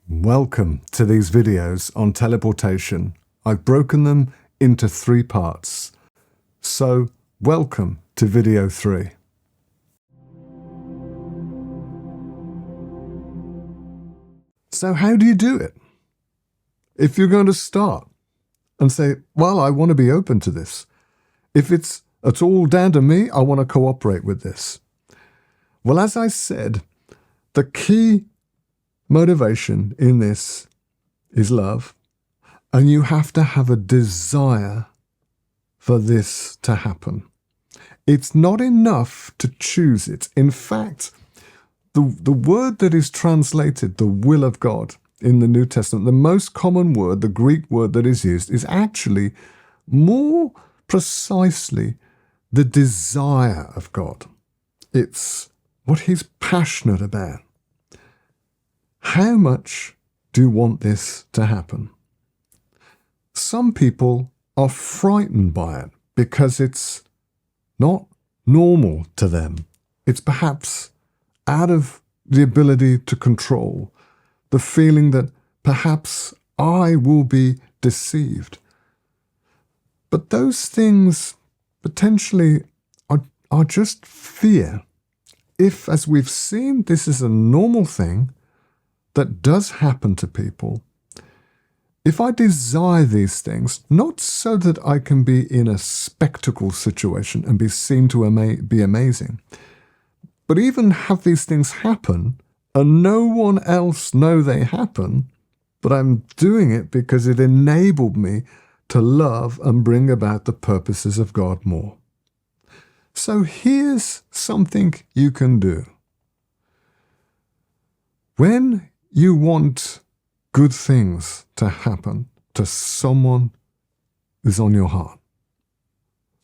Welcome to these videos on teleportation. I've broken them into 3 parts. So, welcome to video 3. So how do you do it? If you're going to start and say, well, I want to be open to this. If it's at all down to me, I want to cooperate with this. Well, as I said, the key motivation in this is love, and you have to have a desire for this to happen. It's not enough to choose it. In fact, the word that is translated the will of God in the New Testament, the most common word, the Greek word that is used, is actually more precisely the desire of God. It's what he's passionate about. How much do you want this to happen? Some people are frightened by it because it's not normal to them. It's perhaps out of the ability to control, the feeling that perhaps I will be deceived. But those things potentially are just fear. If, as we've seen, this is a normal thing that does happen to people, if I desire these things, not so that I can be in a spectacle situation and be seen to be amazing, but even have these things happen and no one else know they happen, but I'm doing it because it enabled me to love and bring about the purposes of God more. So here's something you can do. When you want good things to happen to someone who's on your heart,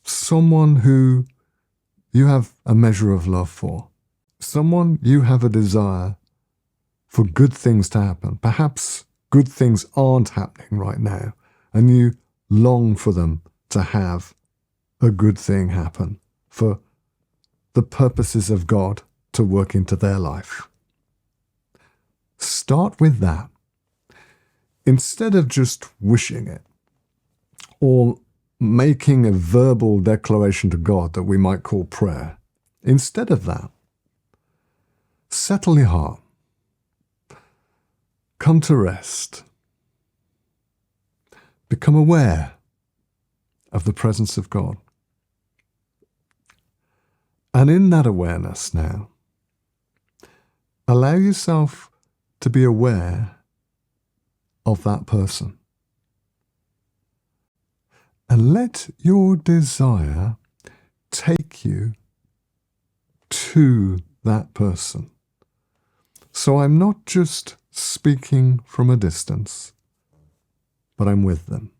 someone who you have a measure of love for, someone you have a desire for good things to happen. Perhaps good things aren't happening right now, and you long for them to have a good thing happen, for the purposes of God to work into their life. Start with that. Instead of just wishing it or making a verbal declaration to God that we might call prayer, instead of that, settle your heart. Come to rest. Become aware of the presence of God. And in that awareness now, allow yourself to be aware of that person. And let your desire take you to that person. So I'm not just speaking from a distance, but I'm with them.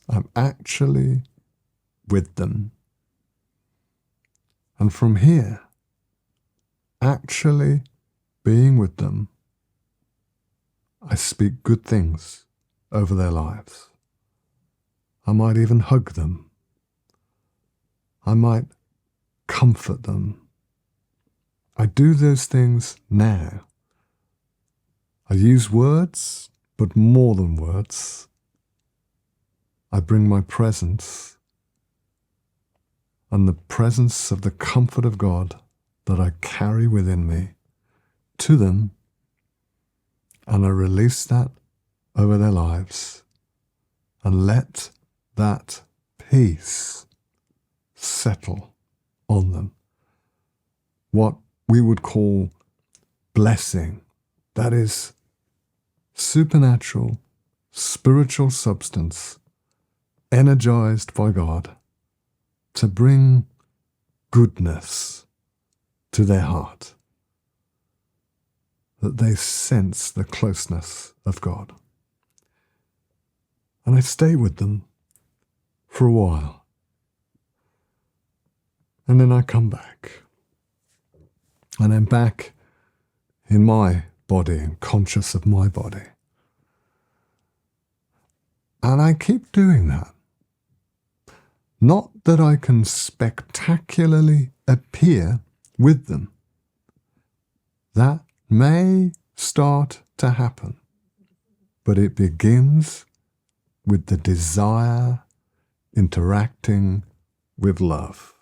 I'm actually with them. And from here, actually being with them, I speak good things over their lives. I might even hug them. I might comfort them. I do those things now. I use words, but more than words. I bring my presence and the presence of the comfort of God that I carry within me to them, and I release that over their lives and let that peace settle on them. What we would call blessing, that is supernatural, spiritual substance, energized by God to bring goodness to their heart, that they sense the closeness of God. And I stay with them for a while. And then I come back. And I'm back in my body and conscious of my body. And I keep doing that. Not that I can spectacularly appear with them. That may start to happen. But it begins with the desire interacting with love.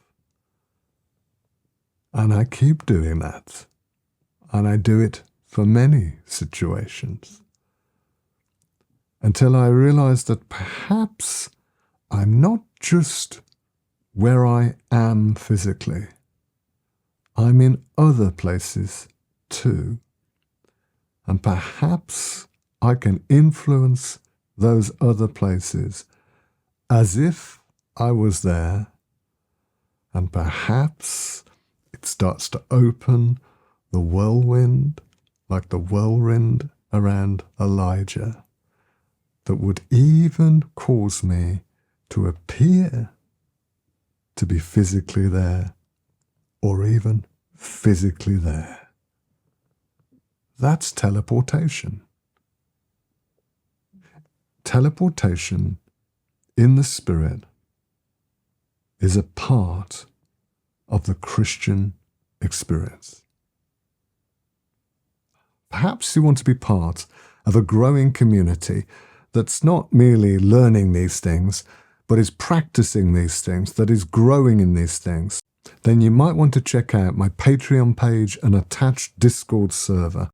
And I keep doing that. And I do it for many situations. Until I realize that perhaps I'm not just where I am physically. I'm in other places too. And perhaps I can influence those other places as if I was there. And perhaps it starts to open the whirlwind, like the whirlwind around Elijah, that would even cause me to appear to be physically there, or even physically there. That's teleportation. Teleportation in the Spirit is a part of the Christian experience. Perhaps you want to be part of a growing community that's not merely learning these things, but is practicing these things, that is growing in these things. Then you might want to check out my Patreon page and attached Discord server,